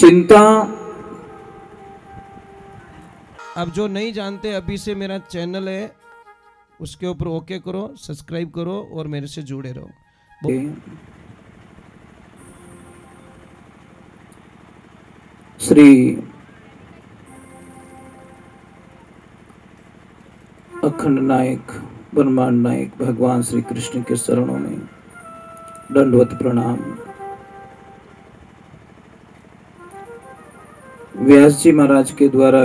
चिंता। अब जो नहीं जानते, अभी से मेरा चैनल है उसके ऊपर ओके करो, सब्सक्राइब करो और मेरे से जुड़े रहो। श्री अखंड नायक ब्रह्मांड नायक भगवान श्री कृष्ण के चरणों में दंडवत प्रणाम। व्यास जी महाराज के द्वारा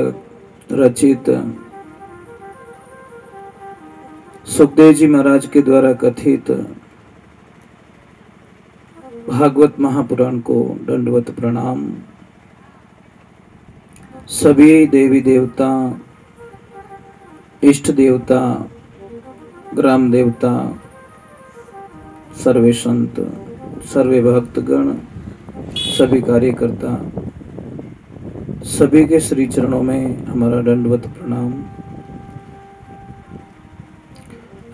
रचित, सुखदेव जी महाराज के द्वारा कथित भागवत महापुराण को दंडवत प्रणाम। सभी देवी देवता, इष्ट देवता, ग्राम देवता, सर्वे संत, सर्वे भक्तगण, सभी कार्यकर्ता, सभी के श्री चरणों में हमारा दंडवत प्रणाम।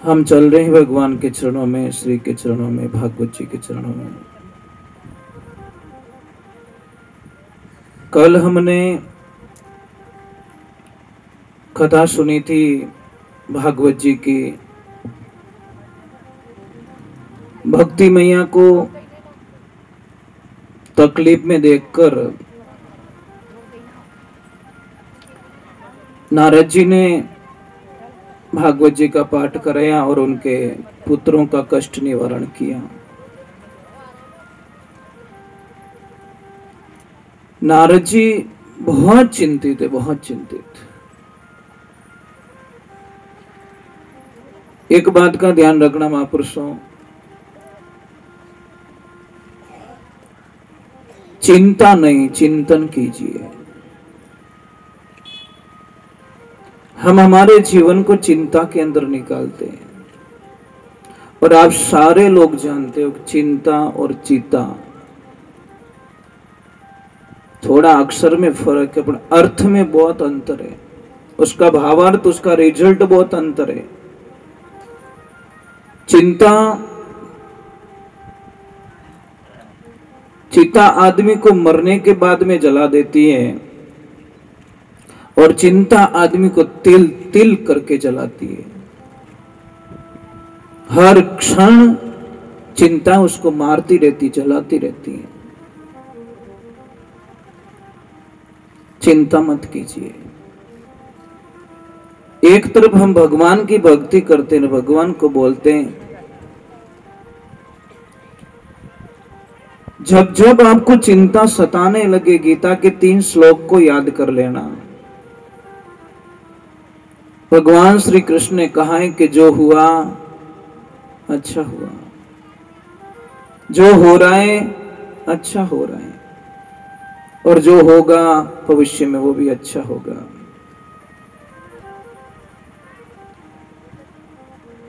हम चल रहे हैं भगवान के चरणों में, श्री के चरणों में, भागवत जी के चरणों में। कल हमने कथा सुनी थी भागवत जी की। भक्ति मैया को तकलीफ में देखकर नारद जी ने भागवत जी का पाठ कराया और उनके पुत्रों का कष्ट निवारण किया। नारद जी बहुत चिंतित है, बहुत चिंतित। एक बात का ध्यान रखना महापुरुषों, चिंता नहीं, चिंतन कीजिए। हम हमारे जीवन को चिंता के अंदर निकालते हैं और आप सारे लोग जानते हो चिंता और चिता थोड़ा अक्षर में फर्क है, पर अर्थ में बहुत अंतर है। उसका भावार्थ, उसका रिजल्ट बहुत अंतर है। चिता आदमी को मरने के बाद में जला देती है और चिंता आदमी को तिल तिल करके जलाती है। हर क्षण चिंता उसको मारती रहती, जलाती रहती है। चिंता मत कीजिए। एक तरफ हम भगवान की भक्ति करते हैं, भगवान को बोलते हैं। जब जब आपको चिंता सताने लगे, गीता के 3 श्लोक को याद कर लेना। भगवान श्री कृष्ण ने कहा है कि जो हुआ अच्छा हुआ, जो हो रहा है अच्छा हो रहा है, और जो होगा भविष्य में वो भी अच्छा होगा।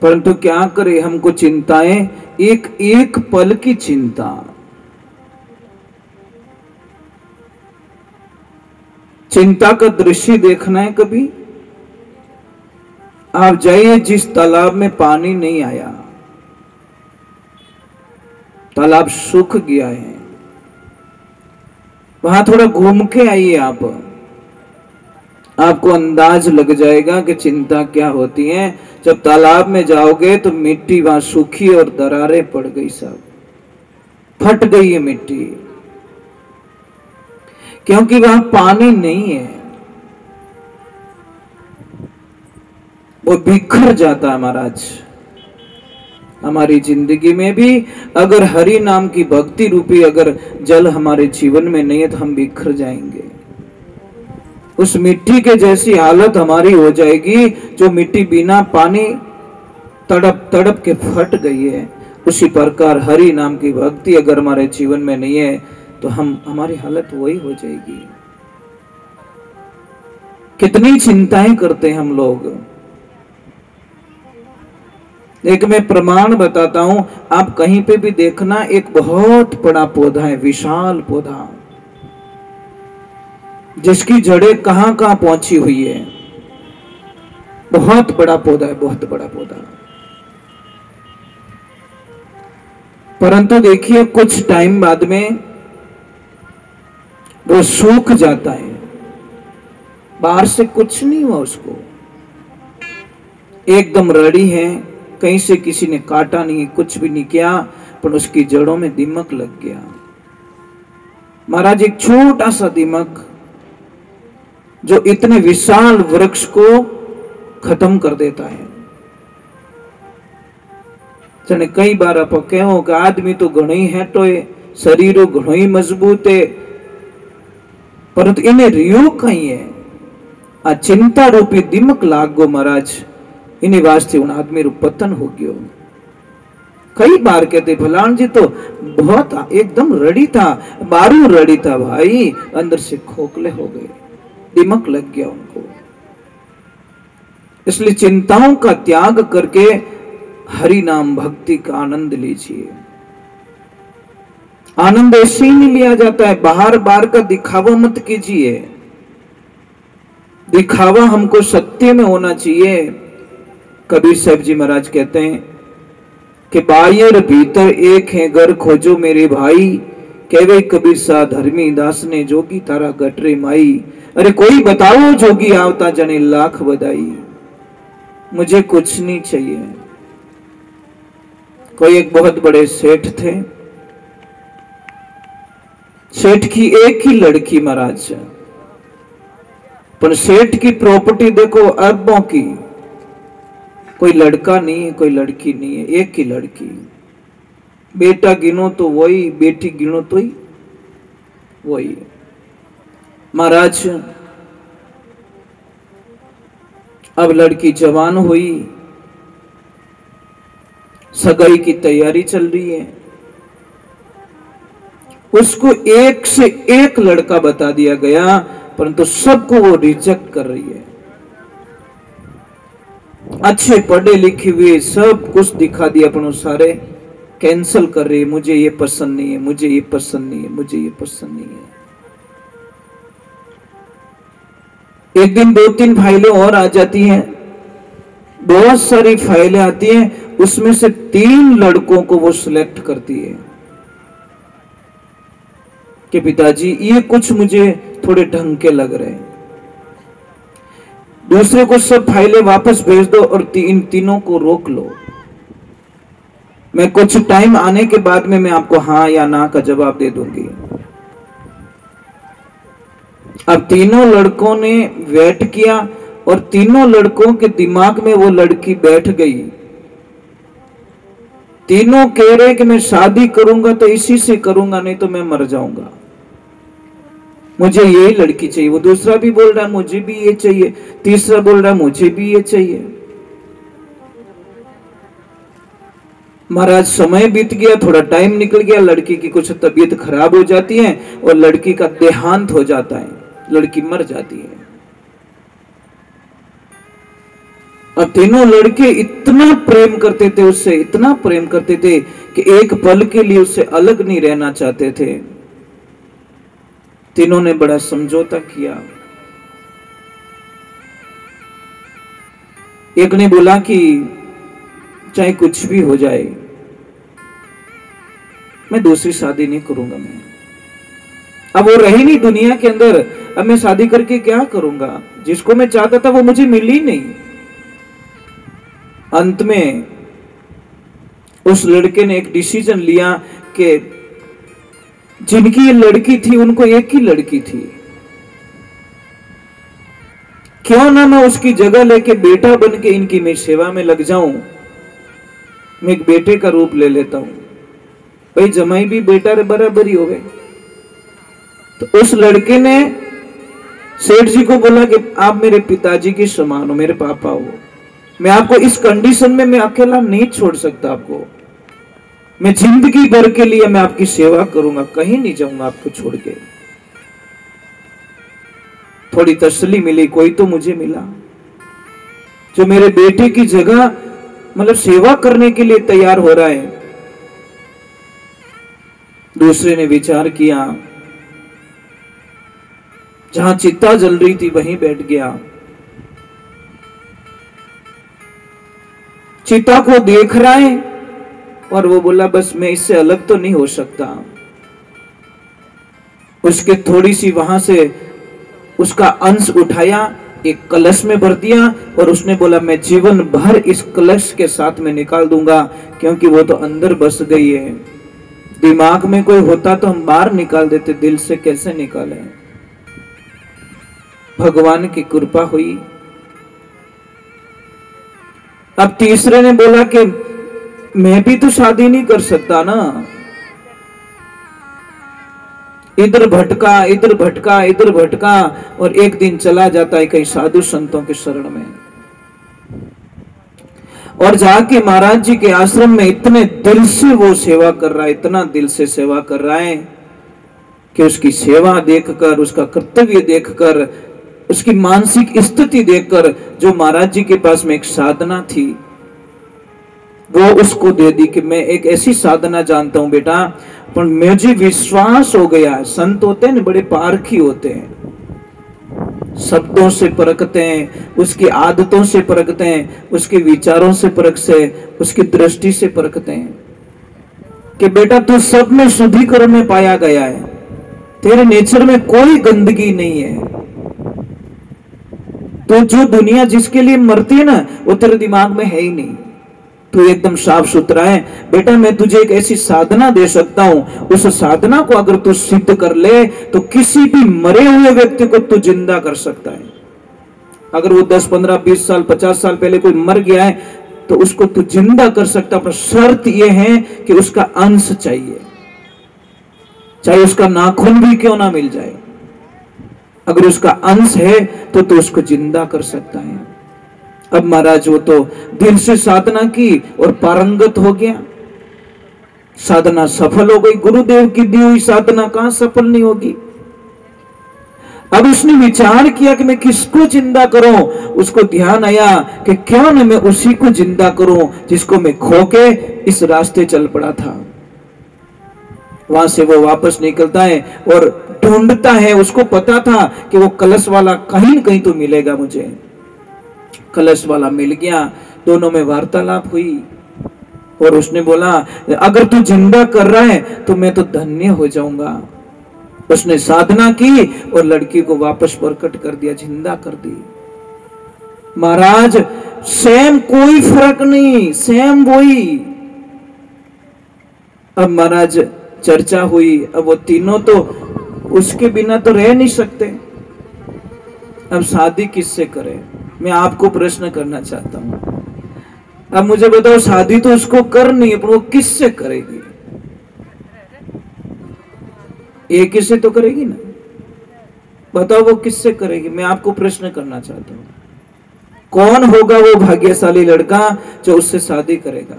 परंतु क्या करें, हमको चिंताएं, एक एक पल की चिंता। चिंता का दृश्य देखना है कभी? आप जाइए जिस तालाब में पानी नहीं आया, तालाब सूख गया है, वहां थोड़ा घूम के आइए आप। आपको अंदाज लग जाएगा कि चिंता क्या होती है। जब तालाब में जाओगे तो मिट्टी वहां सूखी और दरारें पड़ गई, सब फट गई है मिट्टी, क्योंकि वहां पानी नहीं है। वो बिखर जाता है महाराज। हमारी जिंदगी में भी अगर हरि नाम की भक्ति रूपी अगर जल हमारे जीवन में नहीं है तो हम बिखर जाएंगे। उस मिट्टी के जैसी हालत हमारी हो जाएगी, जो मिट्टी बिना पानी तड़प तड़प के फट गई है। उसी प्रकार हरि नाम की भक्ति अगर हमारे जीवन में नहीं है तो हमारी हालत वही हो जाएगी। कितनी चिंताएं करते हैं हम लोग। एक मैं प्रमाण बताता हूं, आप कहीं पे भी देखना, एक बहुत बड़ा पौधा है, विशाल पौधा, जिसकी जड़ें कहां कहां पहुंची हुई है। बहुत बड़ा पौधा है, बहुत बड़ा पौधा। परंतु देखिए कुछ टाइम बाद में वो सूख जाता है, बाहर से कुछ नहीं हुआ उसको, एकदम रड़ी है, कहीं से किसी ने काटा नहीं, कुछ भी नहीं किया, पर उसकी जड़ों में दीमक लग गया। महाराज एक छोटा सा दीमक जो इतने विशाल वृक्ष को खत्म कर देता है। जने कई बार आप कहो कि आदमी तो घणो ही हेटो है, शरीरो घणो ही मजबूत है, परंतु इन्हें रियो कहीं है, आ चिंता रूपी दिमक लाग गो महाराज, इन्हीं वास्ते उन आदमी रू पतन हो गयो। कई बार कहते फलान जी तो बहुत एकदम रड़ी था, बारू रड़ी था भाई, अंदर से खोखले हो गए, दिमक लग गया उनको। इसलिए चिंताओं का त्याग करके हरि नाम भक्ति का आनंद लीजिए। आनंद ऐसे ही नहीं लिया जाता है, बाहर बाहर का दिखावा मत कीजिए। दिखावा हमको सत्य में होना चाहिए। कबीर साहब जी महाराज कहते हैं कि बाहर भीतर एक है घर खोजो मेरे भाई, कहवे कबीर सा धर्मी दास ने जोगी तारा गटरे माई। अरे कोई बताओ जोगी आवता जने लाख बधाई, मुझे कुछ नहीं चाहिए। कोई एक बहुत बड़े सेठ थे, सेठ की एक ही लड़की महाराज, पर सेठ की प्रॉपर्टी देखो अरबों की, कोई लड़का नहीं है, कोई लड़की नहीं है, एक ही लड़की। बेटा गिनो तो वही, बेटी गिनो तो ही वही। महाराज अब लड़की जवान हुई, सगाई की तैयारी चल रही है, उसको एक से एक लड़का बता दिया गया, परंतु सबको वो रिजेक्ट कर रही है। अच्छे पढ़े लिखे हुए सब कुछ दिखा दिया, पर सारे कैंसिल कर रही है, मुझे ये पसंद नहीं है, मुझे ये पसंद नहीं है, मुझे ये पसंद नहीं है। एक दिन 2-3 फाइलें और आ जाती हैं, बहुत सारी फाइलें आती हैं, उसमें से 3 लड़कों को वो सिलेक्ट करती है कि पिताजी ये कुछ मुझे थोड़े ढंग के लग रहे हैं। दूसरे को सब फाइलें वापस भेज दो और इन तीनों को रोक लो, मैं कुछ टाइम आने के बाद में मैं आपको हाँ या ना का जवाब दे दूंगी। अब तीनों लड़कों ने वेट किया और तीनों लड़कों के दिमाग में वो लड़की बैठ गई। तीनों कह रहे कि मैं शादी करूंगा तो इसी से करूंगा, नहीं तो मैं मर जाऊंगा, मुझे यही लड़की चाहिए। वो दूसरा भी बोल रहा है मुझे भी ये चाहिए, तीसरा बोल रहा है मुझे भी ये चाहिए। महाराज समय बीत गया, थोड़ा टाइम निकल गया, लड़की की कुछ तबीयत खराब हो जाती है और लड़की का देहांत हो जाता है, लड़की मर जाती है। अब तीनों लड़के इतना प्रेम करते थे उससे, इतना प्रेम करते थे कि एक पल के लिए उससे अलग नहीं रहना चाहते थे। तीनों ने बड़ा समझौता किया। एक ने बोला कि चाहे कुछ भी हो जाए मैं दूसरी शादी नहीं करूंगा। मैं अब वो रही नहीं दुनिया के अंदर, अब मैं शादी करके क्या करूंगा, जिसको मैं चाहता था वो मुझे मिली नहीं। अंत में उस लड़के ने एक डिसीजन लिया कि जिनकी ये लड़की थी उनको एक ही लड़की थी, क्यों ना मैं उसकी जगह लेके बेटा बन के इनकी मैं सेवा में लग जाऊं, मैं एक बेटे का रूप ले लेता हूं। भाई जमाई भी बेटा रे बराबर ही हो गए। तो उस लड़के ने सेठ जी को बोला कि आप मेरे पिताजी के समान हो, मेरे पापा हो, मैं आपको इस कंडीशन में मैं अकेला नहीं छोड़ सकता, आपको मैं जिंदगी भर के लिए मैं आपकी सेवा करूंगा, कहीं नहीं जाऊंगा आपको छोड़ के। थोड़ी तसल्ली मिली, कोई तो मुझे मिला जो मेरे बेटे की जगह मतलब सेवा करने के लिए तैयार हो रहा है। दूसरे ने विचार किया, जहां चिता जल रही थी वहीं बैठ गया, चिता को देख रहा है और वो बोला बस मैं इससे अलग तो नहीं हो सकता। उसके थोड़ी सी वहां से उसका अंश उठाया, एक कलश में भर दिया और उसने बोला मैं जीवन भर इस कलश के साथ में निकाल दूंगा, क्योंकि वो तो अंदर बस गई है। दिमाग में कोई होता तो हम बाहर निकाल देते, दिल से कैसे निकाले। भगवान की कृपा हुई। अब तीसरे ने बोला कि मैं भी तो शादी नहीं कर सकता ना। इधर भटका इधर भटका इधर भटका और एक दिन चला जाता है कई साधु संतों के शरण में, और जाके महाराज जी के आश्रम में इतने दिल से वो सेवा कर रहा है, इतना दिल से सेवा कर रहा है कि उसकी सेवा देखकर, उसका कर्तव्य देखकर, उसकी मानसिक स्थिति देखकर जो महाराज जी के पास में एक साधना थी वो उसको दे दी कि मैं एक ऐसी साधना जानता हूं बेटा, पर मुझे विश्वास हो गया। संत होते हैं ना, बड़े पारखी होते हैं, शब्दों से परखते हैं, उसकी आदतों से परखते हैं, उसके विचारों से परख से, उसकी दृष्टि से परखते हैं कि बेटा तू सब में शुद्धिकरण में पाया गया है, तेरे नेचर में कोई गंदगी नहीं है। तो जो दुनिया जिसके लिए मरती है ना वो तेरे दिमाग में है ही नहीं, तू एकदम साफ सुथरा है। बेटा मैं तुझे एक ऐसी साधना दे सकता हूं, उस साधना को अगर तू सिद्ध कर ले तो किसी भी मरे हुए व्यक्ति को तू जिंदा कर सकता है। अगर वो 10, 15, 20 साल 50 साल पहले कोई मर गया है तो उसको तू जिंदा कर सकता, पर शर्त यह है कि उसका अंश चाहिए, चाहे उसका नाखून भी क्यों ना मिल जाए। अगर उसका अंश है तो तू उसको जिंदा कर सकता है। अब महाराज वो तो दिल से साधना की और पारंगत हो गया, साधना सफल हो गई। गुरुदेव की दी हुई साधना कहां सफल नहीं होगी। अब उसने विचार किया कि मैं किसको जिंदा करूं। उसको ध्यान आया कि क्यों न मैं उसी को जिंदा करूं जिसको मैं खो के इस रास्ते चल पड़ा था। वहां से वो वापस निकलता है और ढूंढता है, उसको पता था कि वो कलश वाला कहीं न कहीं तो मिलेगा मुझे। कलश वाला मिल गया, दोनों में वार्तालाप हुई और उसने बोला अगर तू जिंदा कर रहा है तो मैं तो धन्य हो जाऊंगा। उसने साधना की और लड़की को वापस प्रकट कर दिया, जिंदा कर दी। महाराज सेम कोई फर्क नहीं, सेम वही। अब महाराज चर्चा हुई, अब वो तीनों तो उसके बिना तो रह नहीं सकते। अब शादी किससे करें, मैं आपको प्रश्न करना चाहता हूं। अब मुझे बताओ, शादी तो उसको करनी है पर वो किससे करेगी? एक ही से तो करेगी ना। बताओ वो किससे करेगी? मैं आपको प्रश्न करना चाहता हूं, कौन होगा वो भाग्यशाली लड़का जो उससे शादी करेगा?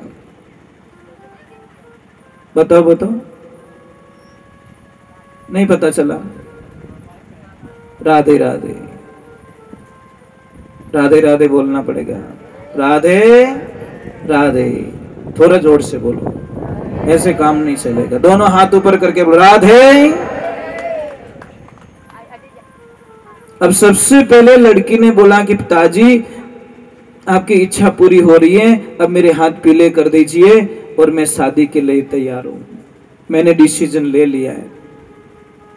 बताओ बताओ, नहीं पता चला? राधे राधे, राधे राधे बोलना पड़ेगा। राधे राधे, थोड़ा जोर से बोलो, ऐसे काम नहीं चलेगा। दोनों हाथ ऊपर करके बोलो राधे। अब सबसे पहले लड़की ने बोला कि पिताजी आपकी इच्छा पूरी हो रही है, अब मेरे हाथ पीले कर दीजिए और मैं शादी के लिए तैयार हूं, मैंने डिसीजन ले लिया है।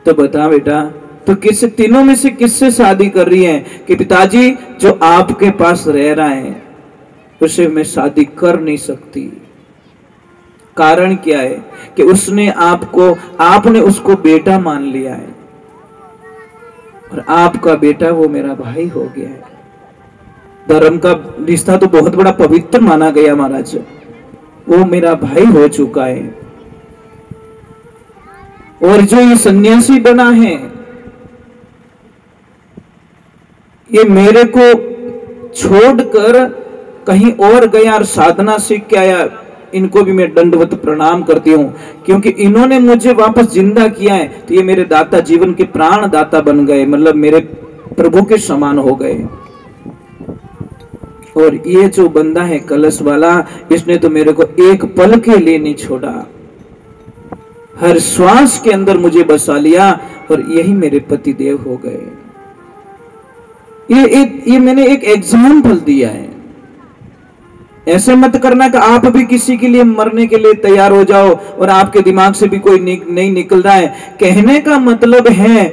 तो बता बेटा, तो किस तीनों में से किससे शादी कर रही है? कि पिताजी जो आपके पास रह रहा है उसे मैं शादी कर नहीं सकती। कारण क्या है? कि उसने आपने उसको बेटा मान लिया है और आपका बेटा वो मेरा भाई हो गया है। धर्म का रिश्ता तो बहुत बड़ा पवित्र माना गया महाराज, वो मेरा भाई हो चुका है। और जो ये सन्यासी बना है ये मेरे को छोड़कर कहीं और गया और साधना सीख के आया। इनको भी मैं दंडवत प्रणाम करती हूँ, क्योंकि इन्होंने मुझे वापस जिंदा किया है। तो ये मेरे दाता, जीवन के प्राण दाता बन गए, मतलब मेरे प्रभु के समान हो गए। और ये जो बंदा है कलश वाला, इसने तो मेरे को एक पल के लिए नहीं छोड़ा, हर श्वास के अंदर मुझे बसा लिया और यही मेरे पति देव हो गए। ये मैंने एक एग्जाम्पल दिया है। ऐसे मत करना कि आप भी किसी के लिए मरने के लिए तैयार हो जाओ और आपके दिमाग से भी कोई नहीं निकल रहा है। कहने का मतलब है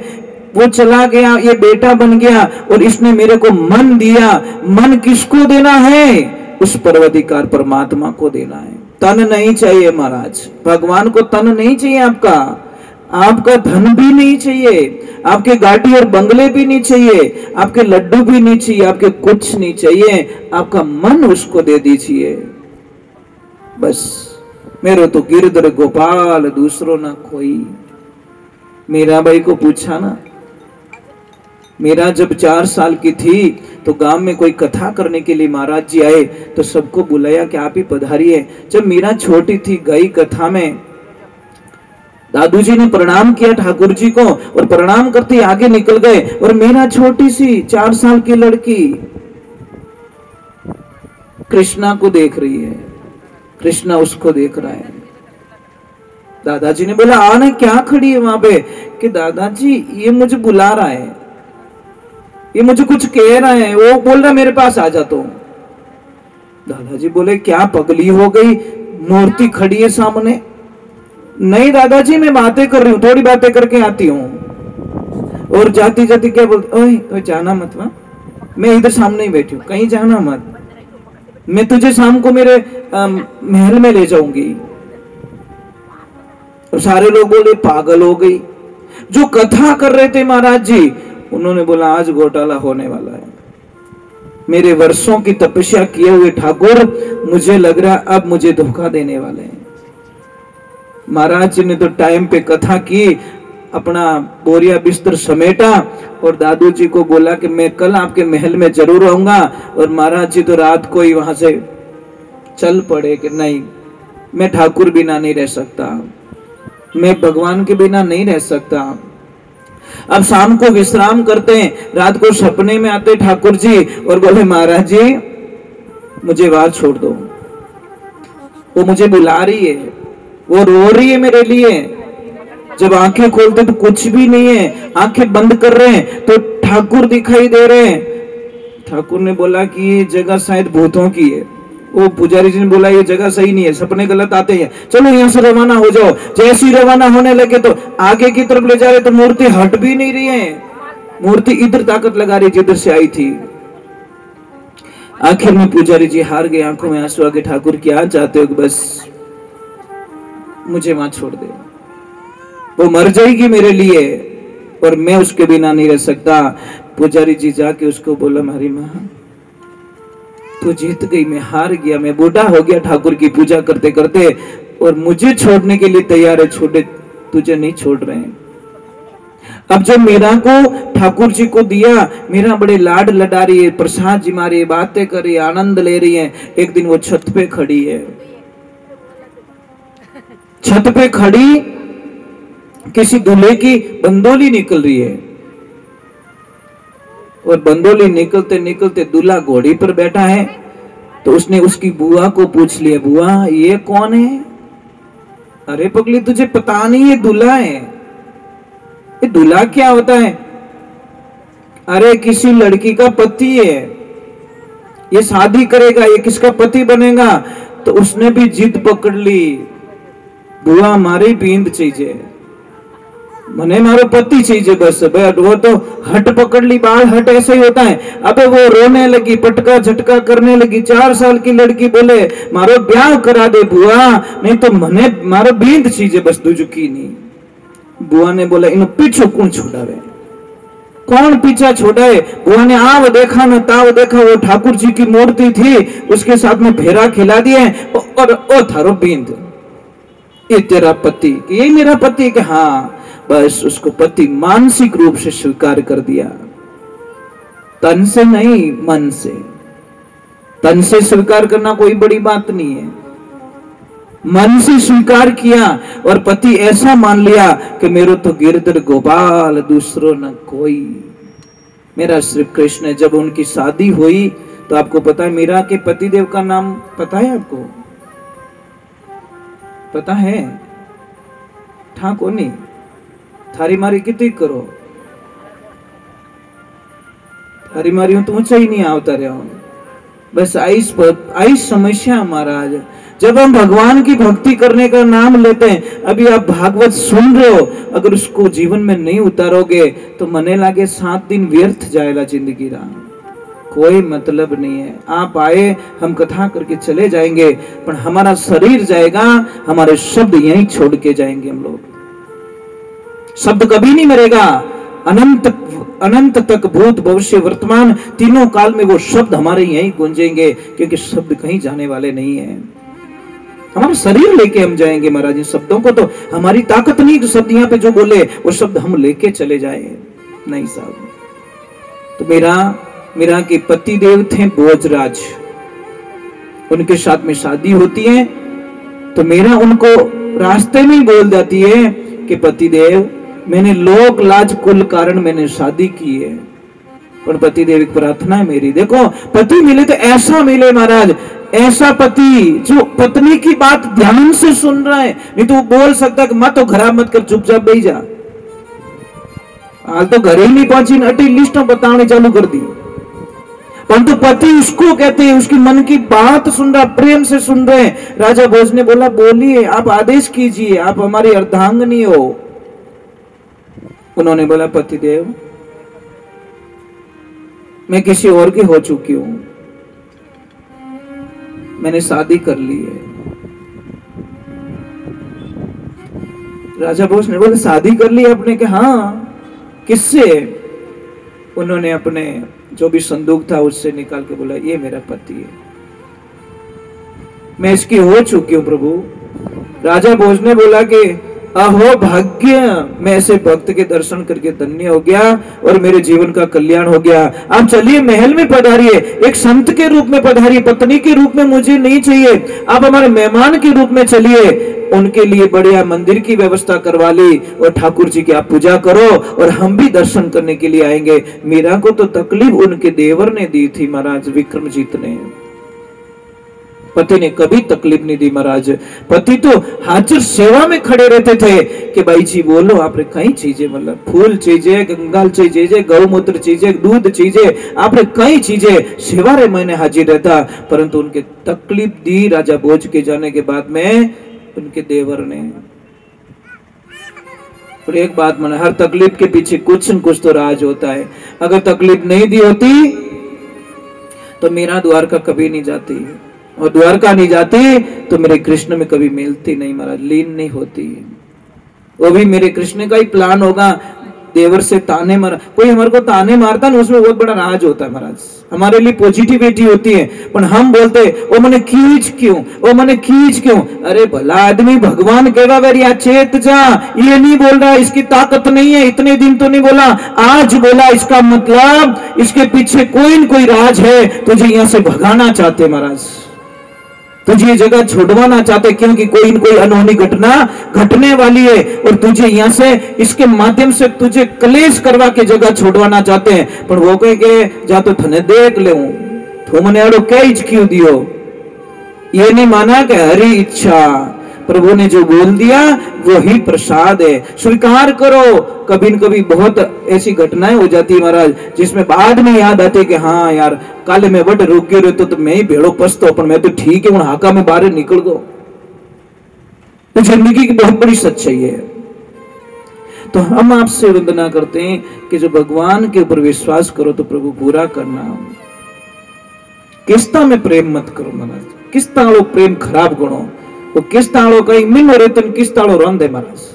वो चला गया, ये बेटा बन गया और इसने मेरे को मन दिया। मन किसको देना है? उस परवधिकार परमात्मा को देना है। तन नहीं चाहिए महाराज, भगवान को तन नहीं चाहिए आपका, आपका धन भी नहीं चाहिए, आपके गाड़ी और बंगले भी नहीं चाहिए, आपके लड्डू भी नहीं चाहिए, आपके कुछ नहीं चाहिए, आपका मन उसको दे दीजिए बस। मेरे तो गिरधर गोपाल दूसरों ना कोई। मीरा बाई को पूछा ना, मीरा जब 4 साल की थी तो गांव में कोई कथा करने के लिए महाराज जी आए तो सबको बुलाया कि आप ही पधारिए। जब मीरा छोटी थी गई कथा में, दादू जी ने प्रणाम किया ठाकुर जी को और प्रणाम करते आगे निकल गए और मीरा छोटी सी 4 साल की लड़की कृष्णा को देख रही है, कृष्णा उसको देख रहा है। दादाजी ने बोला आने क्या खड़ी है वहां पे? कि दादाजी ये मुझे बुला रहा है, ये मुझे कुछ कह रहा है, वो बोल रहा मेरे पास आ जा। तो दादाजी बोले क्या पगली हो गई, मूर्ति खड़ी है सामने। नहीं दादाजी मैं बातें कर रही हूँ, थोड़ी बातें करके आती हूँ। और जाती जाती क्या बोलती, ओए जाना मत, वहां मैं इधर सामने ही बैठी हूँ, कहीं जाना मत, मैं तुझे शाम को मेरे महल में ले जाऊंगी। और सारे लोग बोले पागल हो गई। जो कथा कर रहे थे महाराज जी उन्होंने बोला आज घोटाला होने वाला है। मेरे वर्षों की तपस्या किए हुए ठाकुर मुझे लग रहा अब मुझे धोखा देने वाले हैं। महाराज जी ने तो टाइम पे कथा की, अपना बोरिया बिस्तर समेटा और दादू जी को बोला कि मैं कल आपके महल में जरूर आऊंगा। और महाराज जी तो रात को ही वहां से चल पड़े कि नहीं मैं ठाकुर बिना नहीं रह सकता, मैं भगवान के बिना नहीं रह सकता। अब शाम को विश्राम करते हैं, रात को सपने में आते ठाकुर जी और बोले महाराज जी मुझे बाहर छोड़ दो, वो मुझे बुला रही है, वो रो रही है मेरे लिए। जब आंखें खोलते तो कुछ भी नहीं है, आंखें बंद कर रहे हैं तो ठाकुर दिखाई दे रहे हैं। ठाकुर ने बोला कि ये जगह शायद भूतों की है। वो पुजारी जी ने बोला ये जगह सही नहीं है, सपने गलत आते हैं, चलो यहाँ से रवाना हो जाओ। जैसे ही रवाना होने लगे तो आगे की तरफ ले जा रहे तो मूर्ति हट भी नहीं रही है, मूर्ति इधर ताकत लगा रही जिधर से आई थी। आखिर में पुजारी जी हार गए, आंखों में आंसू आ गए। ठाकुर क्या चाहते हो? बस मुझे वहां छोड़ दे, वो मर जाएगी मेरे लिए और मैं उसके बिना नहीं रह सकता। पुजारी जी जाके उसको बोला हमारी माँ तू जीत गई, मैं हार गया, मैं बूढ़ा हो गया ठाकुर की पूजा करते करते और मुझे छोड़ने के लिए तैयार है, छोड़े तुझे नहीं छोड़ रहे हैं। अब जब मीरा को ठाकुर जी को दिया, मीरा बड़े लाड लड़ा रही है, प्रसाद जी मारी, बातें कर रही है, आनंद ले रही है। एक दिन वो छत पे खड़ी है, छत पे खड़ी किसी दूल्हे की बंदोली निकल रही है और बंदोली निकलते निकलते दूल्हा घोड़ी पर बैठा है। तो उसने उसकी बुआ को पूछ लिया, बुआ ये कौन है? अरे पगली तुझे पता नहीं ये दूल्हा है। ये दूल्हा क्या होता है? अरे किसी लड़की का पति है, ये शादी करेगा, ये किसका पति बनेगा। तो उसने भी जिद पकड़ ली, बुआ मारी पींद चाहिए, मने मारो पति चाहिए बस। वो तो हट पकड़ ली, बाल हट ऐसे ही होता है। अबे वो रोने लगी, पटका झटका करने लगी। 4 साल की लड़की बोले मारो ब्याह करा दे बुआ, नहीं तो मने मारो बींद चाहिए बस, दुजुकी नहीं। बुआ ने बोला इन पीछो कौन छोड़ावे, कौन पीछा छोड़ाए? बुआ ने आव देखा न ताव देखा, वो ठाकुर जी की मूर्ति थी, उसके साथ में फेरा खिला दिए और ओ थारो बींद, ये तेरा पति, ये मेरा पति। कि हाँ, बस उसको पति मानसिक रूप से स्वीकार कर दिया, तन से नहीं मन से। तन से स्वीकार करना कोई बड़ी बात नहीं है, मन से स्वीकार किया और पति ऐसा मान लिया कि मेरे तो गिरधर गोपाल दूसरों न कोई, मेरा श्री कृष्ण है। जब उनकी शादी हुई तो आपको पता है मीरा के पतिदेव का नाम पता है? आपको पता है? ठाकुर नहीं, थारी मारी कितनी करो, थारी मारी हूं तो ऊंचा ही नहीं आवता रहा हूं। बस आई समस्या महाराज। जब हम भगवान की भक्ति करने का नाम लेते हैं, अभी आप भागवत सुन रहे हो, अगर उसको जीवन में नहीं उतारोगे तो मने लागे 7 दिन व्यर्थ जाएगा जिंदगी रा, कोई मतलब नहीं है। आप आए, हम कथा करके चले जाएंगे, पर हमारा शरीर जाएगा, हमारे शब्द यहीं छोड़ के जाएंगे हम लोग। शब्द कभी नहीं मरेगा, अनंत तक भूत भविष्य वर्तमान तीनों काल में वो शब्द हमारे यहीं गूंजेंगे, क्योंकि शब्द कहीं जाने वाले नहीं है। हमारा शरीर लेके हम जाएंगे महाराज। इन शब्दों को तो हमारी ताकत नहीं, जो शब्द यहाँ पे जो बोले वो शब्द हम लेके चले जाए, नहीं साहब। तो मेरा के पति देव थे भोजराज, उनके साथ में शादी होती है, तो मेरा उनको रास्ते में बोल जाती है कि पति देव, मैंने लोक लाज कुल कारण मैंने शादी की है, पर पति देव की प्रार्थना है मेरी, देखो पति मिले तो ऐसा मिले महाराज, ऐसा पति जो पत्नी की बात ध्यान से सुन रहा है। नहीं तो वो बोल सकता कि मत तो खराब मत कर, चुपचाप बैठ जा। हाल तो घर ही नहीं पहुंची, अटी लिस्ट बताने चालू कर दी, परंतु पति उसको कहते हैं, उसकी मन की बात सुन रहा, प्रेम से सुन रहे हैं। राजा भोज ने बोला, बोलिए, आप आदेश कीजिए, आप हमारी अर्धांगिनी हो। उन्होंने बोला, पतिदेव मैं किसी और की हो चुकी हूं, मैंने शादी कर ली है। राजा भोज ने बोला, शादी कर ली आपने? कि हाँ। किससे? उन्होंने अपने जो भी संदूक था उससे निकाल के बोला, ये मेरा पति है, मैं इसकी हो चुकी हूं प्रभु। राजा भोज ने बोला कि अहो भाग्य, मैं ऐसे भक्त के दर्शन करके धन्य हो गया और मेरे जीवन का कल्याण हो गया। आप चलिए महल में पधारिए, एक संत के रूप में पधारिए, पत्नी के रूप में मुझे नहीं चाहिए, आप हमारे मेहमान के रूप में चलिए। उनके लिए बढ़िया मंदिर की व्यवस्था करवा ली और ठाकुर जी की आप पूजा करो और हम भी दर्शन करने के लिए आएंगे। मीरा को तो तकलीफ उनके देवर ने दी थी महाराज, विक्रमजीत ने। पति ने कभी तकलीफ नहीं दी महाराज। पति तो हाजिर सेवा में खड़े रहते थे कि भाई जी बोलो, आपने कई चीजें, मतलब फूल चीजें, गंगाल चीजें, गौमूत्र चीजें, दूध चीजें, आपने कई चीजें सेवा रे मैंने हाजिर रहता। परंतु उनके तकलीफ दी राजा भोज के जाने के बाद में उनके देवर ने। और एक बात माना, हर तकलीफ के पीछे कुछ न कुछ तो राज होता है। अगर तकलीफ नहीं दी होती तो मीरा द्वारका कभी नहीं जाती, और द्वारका नहीं जाती तो मेरे कृष्ण में कभी मिलती नहीं महाराज, लीन नहीं होती। वो भी मेरे कृष्ण का ही प्लान होगा। देवर से ताने मारा, कोई हमारे को ताने मारता ना, उसमें बहुत बड़ा राज होता है महाराज, हमारे लिए पॉजिटिविटी होती है। पर हम बोलते वो मैंने खींच क्यों, वो मैंने खींच क्यों। अरे भला आदमी, भगवान कहेगा या चेत जा, ये नहीं बोल रहा, इसकी ताकत नहीं है, इतने दिन तो नहीं बोला, आज बोला, इसका मतलब इसके पीछे कोई न कोई राज है। तुझे यहां से भगाना चाहते महाराज, तुझे ये जगह छुड़वाना चाहते, क्योंकि कोई न कोई अनहोनी घटना घटने वाली है और तुझे यहाँ से, इसके माध्यम से तुझे कलेश करवा के जगह छुड़वाना चाहते हैं। पर वो कहे के जा तो थने देख ले, तुमने अड़ो क्या क्यों दियो, ये नहीं माना कि हरी इच्छा, प्रभु ने जो बोल दिया वही प्रसाद है, स्वीकार करो। कभी न कभी बहुत ऐसी घटनाएं हो जाती है महाराज, जिसमें बाद में याद आते कि हाँ यार, काले में बट रुक गए तो मैं ही भेड़ो पछतो, पर मैं तो ठीक है, हाका में बाहर निकल गो। तो जिंदगी की बहुत बड़ी सच्चाई है। तो हम आपसे वंदना करते हैं कि जो भगवान के ऊपर विश्वास करो तो प्रभु पूरा करना। किस्ता में प्रेम मत करो महाराज, किस्ता लो प्रेम खराब गुणो, वो किस ताड़ो कहीं मिन रेतन किस ताड़ो रंधे महाराज।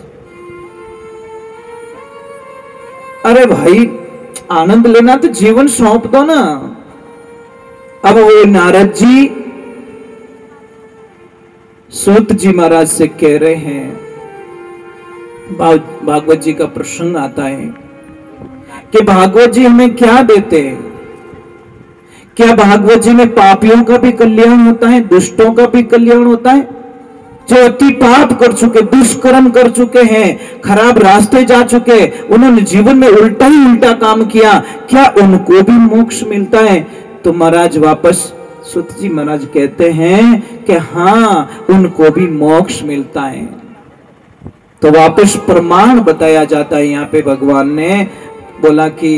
अरे भाई, आनंद लेना तो जीवन सौंप दो ना। अब वो नारद जी सूत जी महाराज से कह रहे हैं, भागवत जी का प्रसंग आता है कि भागवत जी हमें क्या देते हैं। क्या भागवत जी में पापियों का भी कल्याण होता है, दुष्टों का भी कल्याण होता है? जो अति पाप कर चुके, दुष्कर्म कर चुके हैं, खराब रास्ते जा चुके, उन्होंने जीवन में उल्टा ही उल्टा काम किया, क्या उनको भी मोक्ष मिलता है? तो महाराज वापस सुत जी महाराज कहते हैं कि हाँ, उनको भी मोक्ष मिलता है। तो वापस प्रमाण बताया जाता है। यहाँ पे भगवान ने बोला कि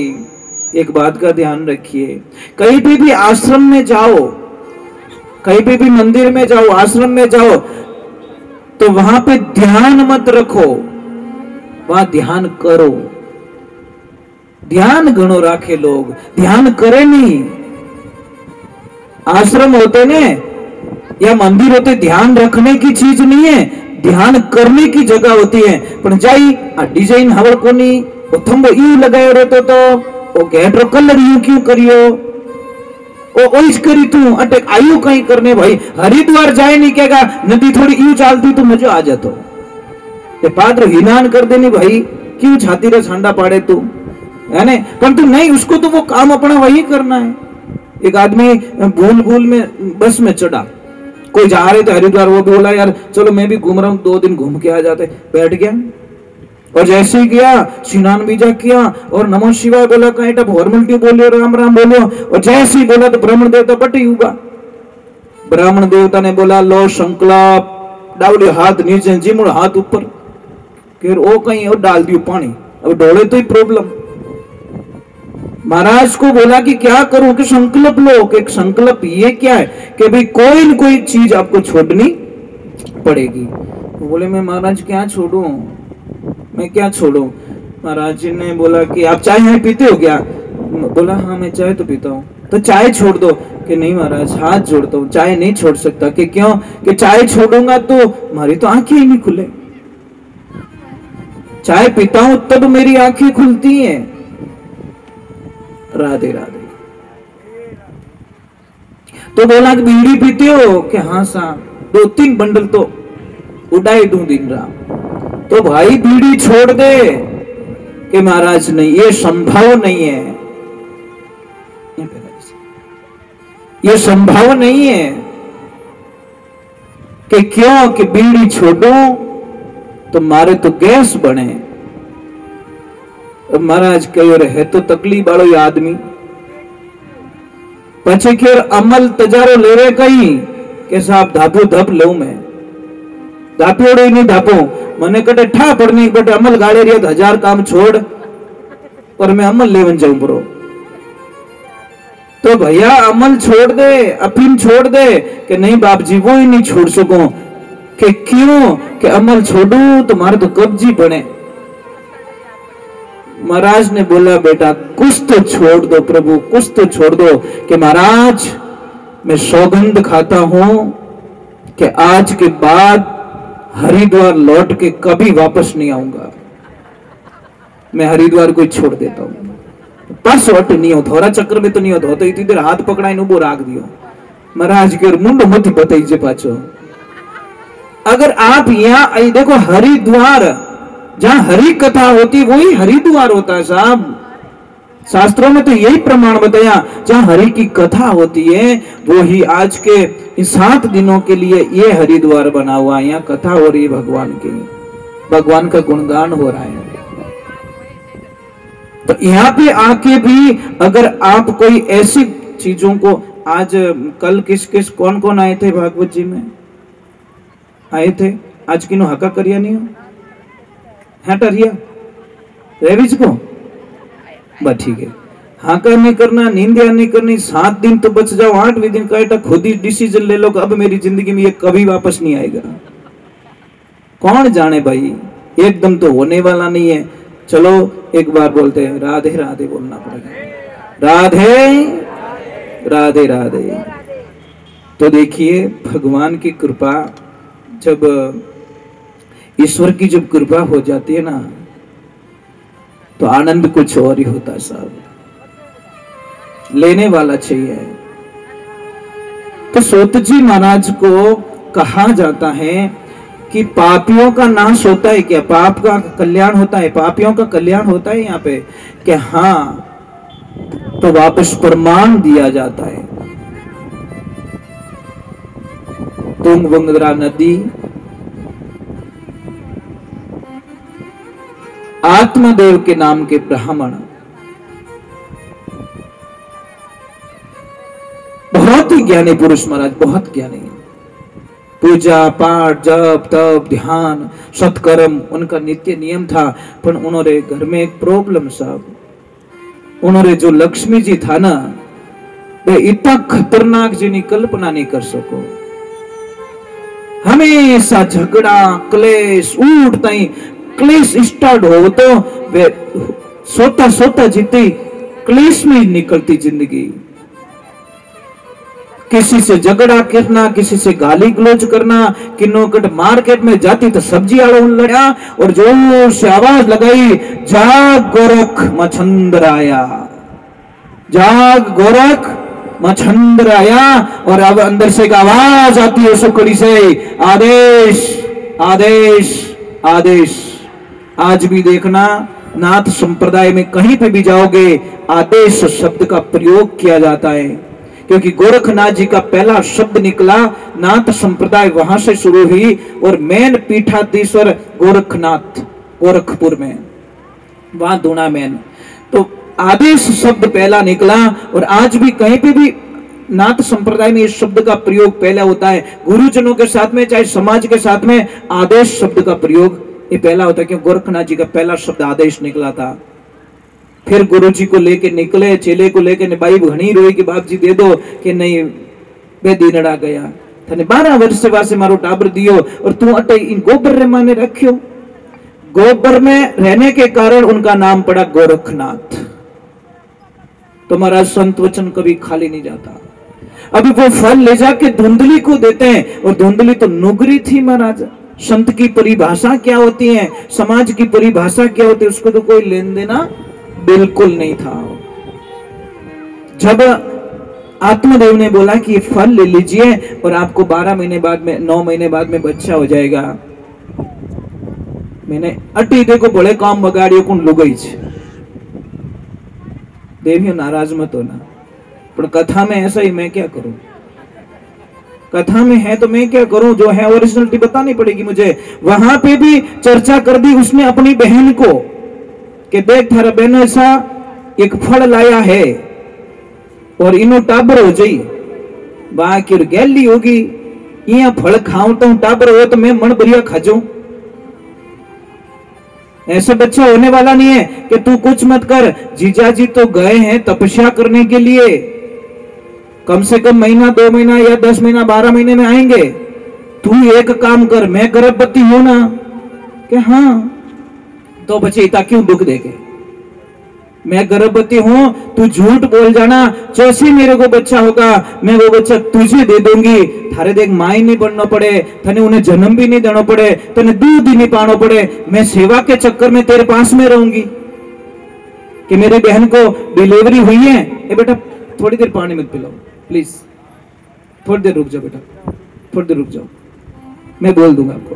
एक बात का ध्यान रखिए, कहीं भी आश्रम में जाओ, कहीं पे भी मंदिर में जाओ, आश्रम में जाओ, तो वहां पे ध्यान मत रखो, वहां ध्यान करो। ध्यान घणो राखे लोग, ध्यान करे नहीं। आश्रम होते ने या मंदिर होते, ध्यान रखने की चीज नहीं है, ध्यान करने की जगह होती है। पण जाई आ डिजाइन हवड़ कोनी, वो थंबो यू लगायो रहतो तो वो गेट रो कलर यू क्यों करियो, ओ ओइस करी तू अटक आयु कहीं करने। भाई हरिद्वार जाए नहीं कहेगा नदी थोड़ी यू चालती तो मजा आ जातो, ये पात्र हिनान कर देनी भाई, क्यों छाती रे सांडा पाड़े तू, है ने? परंतु नहीं, उसको तो वो काम अपना वही करना है। एक आदमी भूल भूल में बस में चढ़ा, कोई जा रहे थे हरिद्वार, वो बोला यार चलो मैं भी घूम रहा हूँ, 2 दिन घूम के आ जाते। बैठ गया और जैसे ही गया स्नान बीजा किया और नमो शिवाय बोला, कहीं फॉर्मेलिटी बोलियो, राम राम बोलियो, और जैसे ही बोला तो ब्राह्मण देवता बटी हुआ। ब्राह्मण देवता ने बोला लो संकल्प, डावलियो हाथ नीचे, जीमुड़ हाथ ऊपर, फिर वो कहीं और डाल दियो पानी। अब डोले तो ही प्रॉब्लम। महाराज को बोला कि क्या करूं, कि संकल्प लो। कि एक संकल्प ये क्या है कि भाई कोई न कोई चीज आपको छोड़नी पड़ेगी। तो बोले मैं महाराज क्या छोड़ूं, मैं क्या छोड़ूं? महाराज जी ने बोला कि आप चाय है पीते हो क्या? बोला हाँ मैं चाय तो पीता हूँ। तो चाय छोड़ दो। कि नहीं महाराज हाथ जोड़ता हूँ, चाय नहीं छोड़ सकता। कि क्यों? कि चाय छोड़ूंगा तो हमारी तो आंखें ही नहीं खुले, चाय पीता हूं तब मेरी आंखें खुलती हैं। राधे राधे। तो बोला कि बीड़ी पीते हो? कि हाँ साहब, 2-3 बंडल तो उड़ाई दूं दिन रात। तो भाई बीड़ी छोड़ दे। कि महाराज नहीं, ये संभव नहीं है, ये संभव नहीं है। कि क्यों? कि बीड़ी छोड़ो तो मारे तो गैस बने। महाराज कहो रहे तो तकलीफ वालों आदमी पछे खेर अमल तजारो ले रहे कहीं के साहब धापो धप लो, मैं धाप्योड़ो नहीं धापो, मने कटे ठा पड़नी बट अमल गाड़े रिया तो 1000 काम छोड़ और मैं अमल लेवन जाऊं परो। तो भैया अमल छोड़ दे, अफीम छोड़ दे। कि नहीं बाप जी वो ही नहीं छोड़ सको। कि क्यों? कि अमल छोड़ू तो मारे तो कब्जी बने। महाराज ने बोला बेटा कुछ तो छोड़ दो प्रभु, कुछ तो छोड़ दो। कि महाराज मैं सौगंध खाता हूं कि आज के बाद हरिद्वार लौट के कभी वापस नहीं आऊंगा। मैं हरिद्वार को छोड़ देता हूं। पास हट नहीं हो, थोड़ा चक्कर में तो नहीं हो, तो इतनी देर हाथ पकड़ा इन उबो राख दियो। महाराज के मुंडो मत बताइए पाछो। अगर आप यहाँ आई देखो, हरिद्वार जहां हरि कथा होती वही हरिद्वार होता है साहब। शास्त्रों में तो यही प्रमाण बताया, जहां हरि की कथा होती है वो ही आज के इन 7 दिनों के लिए ये हरिद्वार बना हुआ है। यहाँ कथा हो रही है भगवान की, भगवान का गुणगान हो रहा है। तो यहाँ पे आके भी अगर आप कोई ऐसी चीजों को, आज कल किस किस कौन कौन आए थे भागवत जी में आए थे? आज किनो हका करिया नहीं हो, हाँ टरिया रेविज को बस ठीक है। हाका नहीं करना, नींद नहीं करनी, 7 दिन तो बच जाओ, 8वें दिन का खुद ही डिसीजन ले लो कि अब मेरी जिंदगी में ये कभी वापस नहीं आएगा। कौन जाने भाई, एकदम तो होने वाला नहीं है। चलो एक बार बोलते हैं राधे राधे बोलना पड़ेगा। राधे राधे राधे। तो देखिए भगवान की कृपा, जब ईश्वर की जब कृपा हो जाती है ना तो आनंद कुछ और ही होता है साहब। लेने वाला चाहिए। तो सोत जी महाराज को कहा जाता है कि पापियों का नाश होता है क्या? पाप का कल्याण होता है, पापियों का कल्याण होता है यहाँ पे कि हाँ। तो वापस प्रमाण दिया जाता है। तुंगभद्रा नदी आत्मदेव के नाम के ब्राह्मण, बहुत ही ज्ञानी पुरुष महाराज, बहुत ज्ञानी। पूजा पाठ जप तप ध्यान सत्कर्म उनका नित्य नियम था। पर उन्होंने घर में एक प्रॉब्लम साहब, उन्होंने जो लक्ष्मी जी था ना वे इतना खतरनाक जिनी कल्पना नहीं कर सको। हमेशा झगड़ा क्लेश उठता ही क्लेश स्टार्ट हो तो वे सोता सोता जीती क्लेश में ही निकलती जिंदगी। किसी से झगड़ा करना, किसी से गाली गलौज करना, किन्नोकट मार्केट में जाती तो सब्जी आड़ो लड़ा और जोर से आवाज लगाई, जाग गोरख मछंदर आया, जाग गोरख मछंदर आया। और अब अंदर से एक आवाज आती है सुकड़ी से, आदेश आदेश आदेश। आज भी देखना नाथ संप्रदाय में कहीं पे भी जाओगे आदेश शब्द का प्रयोग किया जाता है, क्योंकि गोरखनाथ जी का पहला शब्द निकला, नाथ संप्रदाय वहां से शुरू हुई और मेन पीठाधीश्वर गोरखनाथ गोरखपुर में, वहां दूना मेन। तो आदेश शब्द पहला निकला और आज भी कहीं पे भी नाथ संप्रदाय में इस शब्द का प्रयोग पहला होता है। गुरुजनों के साथ में चाहे समाज के साथ में आदेश शब्द का प्रयोग ये पहला होता है, क्योंकि गोरखनाथ जी का पहला शब्द आदेश निकला था। फिर गुरु जी को लेके निकले, चेले को लेके बाई घनी रोई कि बाप जी दे दो, कि नहीं बे दीनड़ा गया थाने 12 वर्ष से वासे मारो टाबर दियो और तू अटे इन गोबर रे माने रखियो। गोबर में रहने के कारण उनका नाम पड़ा गोरखनाथ। तो महाराज संत वचन कभी खाली नहीं जाता। अभी वो फल ले जाके धुंधली को देते हैं, और धुंधली तो नुगरी थी महाराज। संत की परिभाषा क्या होती है, समाज की परिभाषा क्या होती है, उसको तो कोई लेन देना बिल्कुल नहीं था। जब आत्मदेव ने बोला कि ये फल ले लीजिए और आपको 12 महीने बाद में 9 महीने बाद में बच्चा हो जाएगा, मैंने अटी देखो बड़े काम बगाड़ियो कौन लुगई छे। देवियों नाराज मत होना, पर कथा में ऐसा ही मैं क्या करूं, कथा में है तो मैं क्या करूं, जो है ओरिजिनलिटी बतानी पड़ेगी मुझे। वहां पे भी चर्चा कर दी उसने अपनी बहन को कि देख थारा बहन ऐसा एक फल लाया है और इनो टाबर हो जाई, बाकी गैली होगी, यहाँ फल खाऊं तो टाबर हो तो मैं मन बढ़िया खा जाऊं। ऐसा बच्चा होने वाला नहीं है कि तू कुछ मत कर, जीजाजी तो गए हैं तपस्या करने के लिए, कम से कम महीना 2 महीना या 10 महीना 12 महीने में आएंगे। तू एक काम कर, मैं गर्भवती हूं ना, कि हाँ, तो बच्चे इतना क्यों दुख देके, मैं गर्भवती हूं, तू झूठ बोल जाना, जैसे मेरे को बच्चा होगा मैं वो बच्चा तुझे दे दूंगी। थारे देख माई नहीं बनना पड़े, थने उन्हें जन्म भी नहीं देना पड़े, तने दूध ही नहीं पाना पड़े, मैं सेवा के चक्कर में तेरे पास में रहूंगी। कि मेरी बहन को डिलीवरी हुई है, ए बेटा थोड़ी देर पानी मत पिलाओ प्लीज, थोड़ी देर रुक जाओ बेटा, थोड़ी देर रुक जाओ, मैं बोल दूंगा आपको।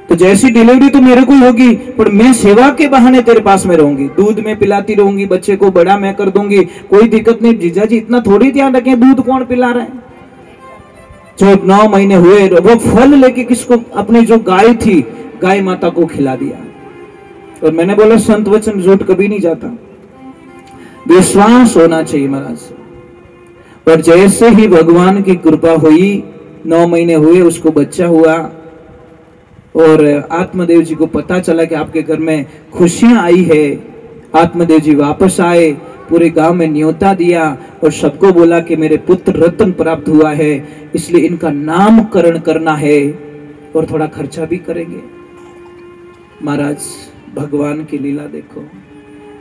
तो जैसी डिलीवरी तो मेरे को होगी, पर मैं सेवा के बहाने तेरे पास में रहूंगी, दूध में पिलाती रहूंगी, बच्चे को बड़ा मैं कर दूंगी, कोई दिक्कत नहीं। जीजाजी इतना थोड़ी ध्यान रखें दूध कौन पिला रहा है। जो 9 महीने हुए वो फल लेके किसको, अपनी जो गाय थी गाय माता को खिला दिया। और मैंने बोला संत वचन झूठ कभी नहीं जाता, विश्वास होना चाहिए महाराज। और जैसे ही भगवान की कृपा हुई, 9 महीने हुए, उसको बच्चा हुआ और आत्मदेव जी को पता चला कि आपके घर में खुशियां आई है। आत्मदेव जी वापस आए, पूरे गांव में न्योता दिया और सबको बोला कि मेरे पुत्र रत्न प्राप्त हुआ है, इसलिए इनका नामकरण करना है और थोड़ा खर्चा भी करेंगे। महाराज भगवान की लीला देखो,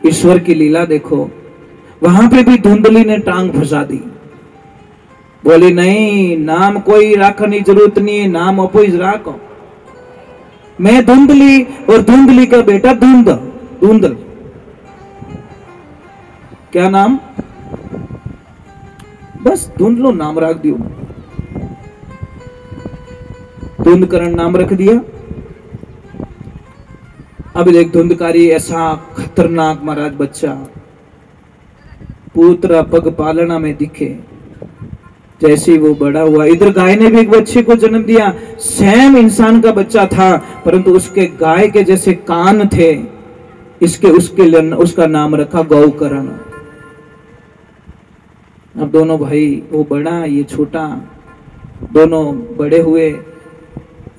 ईश्वर की लीला देखो। वहां पे भी धुंधली ने टांग फंसा दी, बोली नहीं नाम कोई रखने की जरूरत नहीं है, नाम अपोज राखो। मैं धुंधली और धुंधली का बेटा धुंधल, क्या नाम, बस धुंधलो नाम रख दियो, धुंधकरण नाम रख दिया। अब एक धुंधकारी ऐसा खतरनाक महाराज बच्चा, पुत्र पग पालना में दिखे। जैसे ही वो बड़ा हुआ, इधर गाय ने भी एक बच्चे को जन्म दिया, सेम इंसान का बच्चा था, परंतु उसके गाय के जैसे कान थे, उसका नाम रखा गौकरण। अब दोनों भाई, वो बड़ा ये छोटा, दोनों बड़े हुए।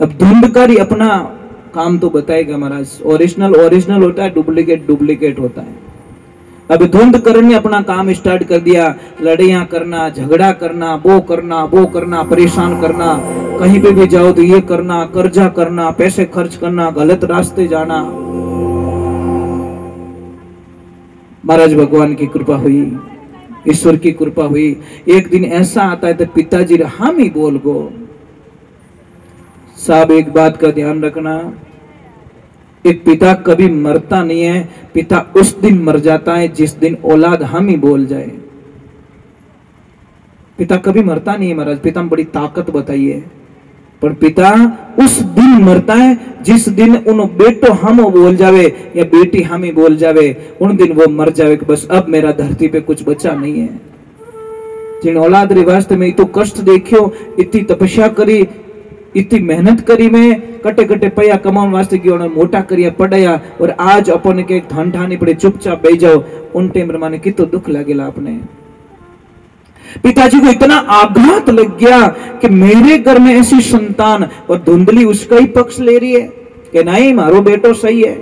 अब धुंधकारी अपना काम तो बताएगा महाराज, ओरिजिनल होता है, डुप्लीकेट होता है। अब धुंधकरण ने अपना काम स्टार्ट कर दिया, लड़ाइयां करना, झगड़ा करना, वो करना, परेशान करना, कहीं पे भी जाओ तो ये करना, कर्जा करना, पैसे खर्च करना, गलत रास्ते जाना। महाराज भगवान की कृपा हुई, ईश्वर की कृपा हुई। एक दिन ऐसा आता है तो पिताजी हम ही बोल गो, साहब एक बात का ध्यान रखना, एक पिता कभी मरता नहीं है, पिता उस दिन मर जाता है जिस दिन औलाद हम ही बोल जाए। पिता कभी मरता नहीं है महाराज, पिता में बड़ी ताकत बताइए, पर पिता उस दिन मरता है जिस दिन उन बेटो हम बोल जावे या बेटी हम ही बोल जावे, उन दिन वो मर जावे कि बस अब मेरा धरती पे कुछ बचा नहीं है। जिन औलाद रे वास्ते में तो कष्ट देखियो, इतनी तपस्या करी, इतनी मेहनत करी, में कटे कटे पैया कमाने वास्ते की उन्होंने मोटा करिया पढ़ाया, और आज अपन के धन ठानी पड़े चुपचाप बैठ जाओ, उन टाइम माने कितो दुख लगेला अपने। पिताजी को इतना आघात लग गया कि मेरे घर में ऐसी संतान, और धुंधली उसका ही पक्ष ले रही है कि नहीं मारो बेटो सही है।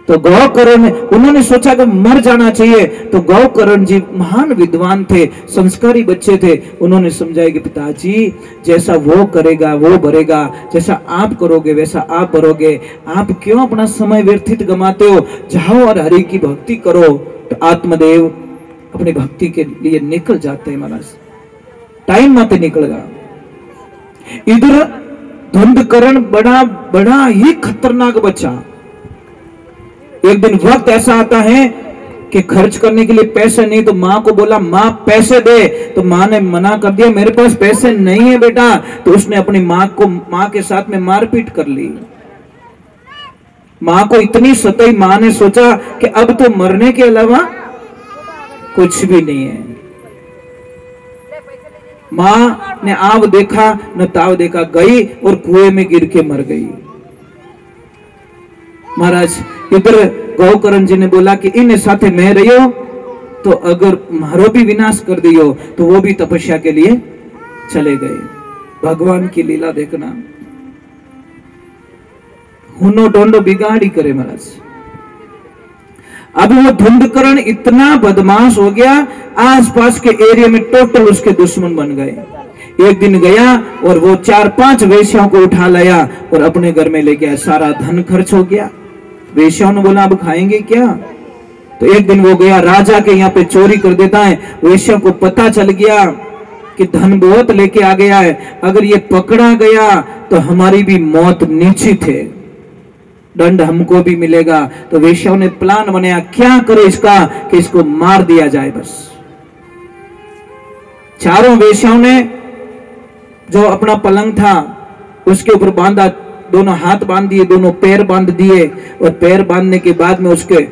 तो गौकर्ण उन्होंने सोचा कि मर जाना चाहिए, तो गौकर्ण जी महान विद्वान थे, संस्कारी बच्चे थे, उन्होंने समझाया कि पिताजी जैसा वो करेगा वो भरेगा, जैसा आप करोगे वैसा आप भरोगे, आप क्यों अपना समय व्यर्थित गमाते हो, जाओ और हरि की भक्ति करो। तो आत्मदेव अपनी भक्ति के लिए निकल जाते हैं महाराज, टाइम मत निकलेगा। इधर धुंधकरण बड़ा ही खतरनाक बच्चा। एक दिन वक्त ऐसा आता है कि खर्च करने के लिए पैसे नहीं, तो माँ को बोला माँ पैसे दे, तो माँ ने मना कर दिया, मेरे पास पैसे नहीं है बेटा। तो उसने अपनी माँ के साथ में मारपीट कर ली। माँ को इतनी सताई, माँ ने सोचा कि अब तो मरने के अलावा कुछ भी नहीं है। माँ ने आव देखा न ताव देखा, गई और कुएं में गिर के मर गई। महाराज इधर गौकर्ण जी ने बोला कि इन साथे मैं रहियो, तो अगर मारो भी विनाश कर दियो, तो वो भी तपस्या के लिए चले गए। भगवान की लीला देखना, हुनो डोंडो बिगाड़ी करे महाराज। अब वो धुंधकरण इतना बदमाश हो गया, आसपास के एरिया में टोटल उसके दुश्मन बन गए। एक दिन गया और वो 4-5 वेश्याओं को उठा लाया और अपने घर में ले गया, सारा धन खर्च हो गया। वेश्याओं ने बोला अब खाएंगे क्या? तो एक दिन वो गया राजा के यहाँ पे चोरी कर देता है। वेश्याओं को पता चल गया कि धन बहुत लेके आ गया है, अगर ये पकड़ा गया तो हमारी भी मौत निश्चित है, दंड हमको भी मिलेगा। तो वेश्याओं ने प्लान बनाया, क्या करे इसका कि इसको मार दिया जाए। बस चारों वेश्याओं ने जो अपना पलंग था उसके ऊपर बांधा, दोनों हाथ बांध दिए, दोनों पैर बांध दिए, और पैर बांधने के बाद में उसके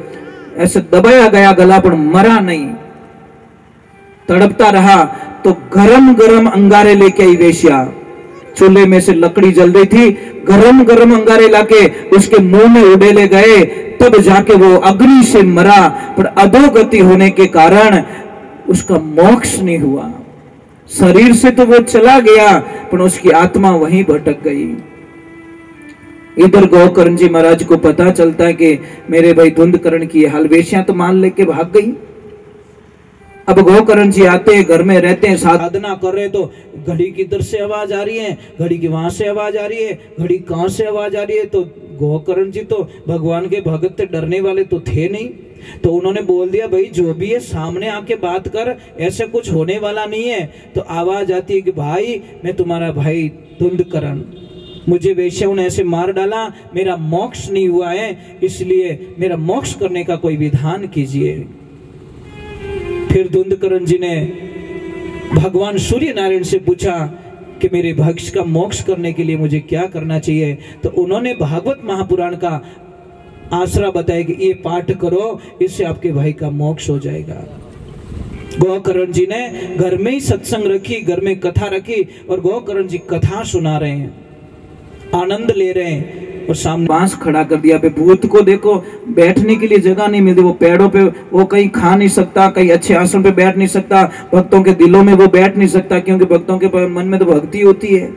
ऐसे दबाया गया गला, पर मरा नहीं, तड़पता रहा। तो गरम गरम अंगारे लेके आई वेश्या, चूल्हे में से लकड़ी जल रही थी, गरम गरम अंगारे लाके उसके मुंह में उड़ेले गए, तब जाके वो अग्नि से मरा। पर अधोगति होने के कारण उसका मोक्ष नहीं हुआ। शरीर से तो वो चला गया, पर उसकी आत्मा वहीं भटक गई। इधर गौकर्ण जी महाराज को पता चलता है कि मेरे भाई धुंधकरण की हाल, वेश्या तो मान लेके भाग गई। अब गौकर्ण जी आते हैं, घर में रहते हैं, साधना कर रहे, तो घड़ी किधर से आवाज आ रही है, घड़ी की वहां से आवाज आ रही है, घड़ी कहां से आवाज आ रही है। तो गौकर्ण जी तो भगवान के भगत थे, डरने वाले तो थे नहीं। तो उन्होंने बोल दिया भाई जो भी है सामने आके बात कर, ऐसे कुछ होने वाला नहीं है। तो आवाज आती है कि भाई मैं तुम्हारा भाई धुंधकरण, मुझे वेश्याओं ने ऐसे मार डाला, मेरा मोक्ष नहीं हुआ है, इसलिए मेरा मोक्ष करने का कोई विधान कीजिए। फिर धुंधकरण जी ने भगवान सूर्य नारायण से पूछा कि मेरे भक्ष का मोक्ष करने के लिए मुझे क्या करना चाहिए। तो उन्होंने भागवत महापुराण का आसरा बताया कि ये पाठ करो, इससे आपके भाई का मोक्ष हो जाएगा। गौकर्ण जी ने घर में ही सत्संग रखी, घर में कथा रखी, और गौकर्ण जी कथा सुना रहे हैं, आनंद ले रहे हैं। और सामने बांस खड़ा कर दिया। पे भूत को देखो, बैठने के लिए जगह नहीं मिलती, वो पेड़ों पे वो कहीं खा नहीं सकता, कहीं अच्छे आसन पे बैठ नहीं सकता, भक्तों के दिलों में वो बैठ नहीं सकता, क्योंकि भक्तों के मन में तो भक्ति होती है।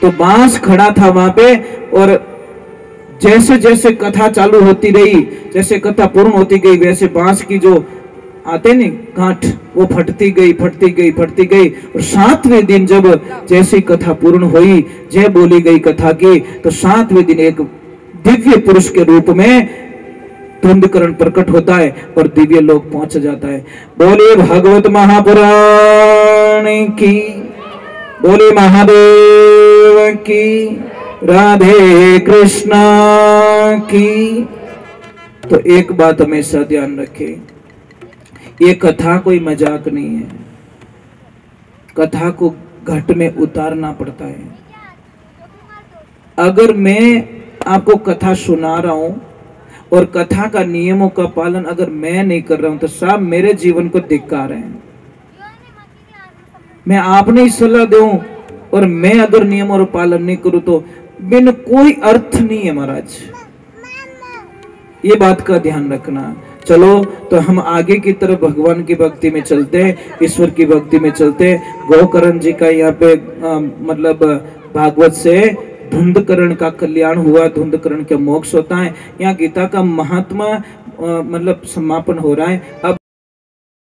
तो बांस खड़ा था वहां पे, और जैसे जैसे कथा चालू होती रही, जैसे कथा पूर्ण होती गई, वैसे बांस की जो आते नहीं गांठ, वो फटती गई फटती गई फटती गई। और 7वें दिन जब जैसी कथा पूर्ण हुई, जय बोली गई कथा की, तो 7वें दिन एक दिव्य पुरुष के रूप में धुंधकरण प्रकट होता है और दिव्य लोक पहुंच जाता है। बोले भागवत महापुराण की, बोले महादेव की, राधे कृष्णा की। तो एक बात हमेशा ध्यान रखें, ये कथा कोई मजाक नहीं है। कथा को घट में उतारना पड़ता है। अगर मैं आपको कथा सुना रहा हूं और कथा का नियमों का पालन अगर मैं नहीं कर रहा हूं, तो साहब मेरे जीवन को धिक्कार है। मैं आपने ही सलाह दूं और मैं अगर नियम और पालन नहीं करूं तो बिन कोई अर्थ नहीं है महाराज। ये बात का ध्यान रखना। चलो तो हम आगे की तरफ भगवान की भक्ति में चलते हैं, ईश्वर की भक्ति में चलते हैं। गोकर्ण जी का यहाँ पे मतलब भागवत से धुंधकरण का कल्याण हुआ, धुंधकरण का मोक्ष होता है। यहाँ गीता का महात्मा मतलब समापन हो रहा है। अब